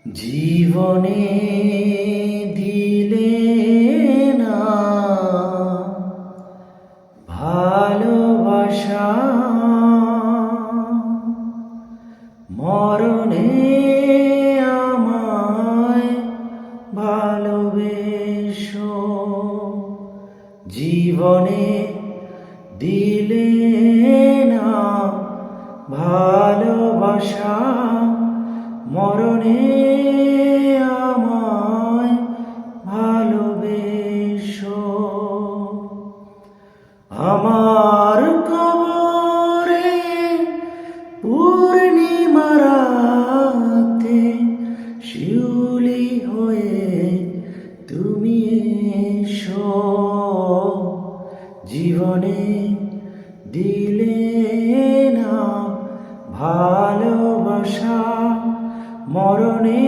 জীবনে দিলে না ভালোবাসা, মরণে আমায় ভালোবেসো। জীবনে দিলে না ভালোবাসা, মরণে আমায় ভালোবেসো। আমার কবরে পূর্ণিমা রাতে শিউলি হয়ে তুমি এসো। জীবনে দিলে না ভালোবাসা, মরণে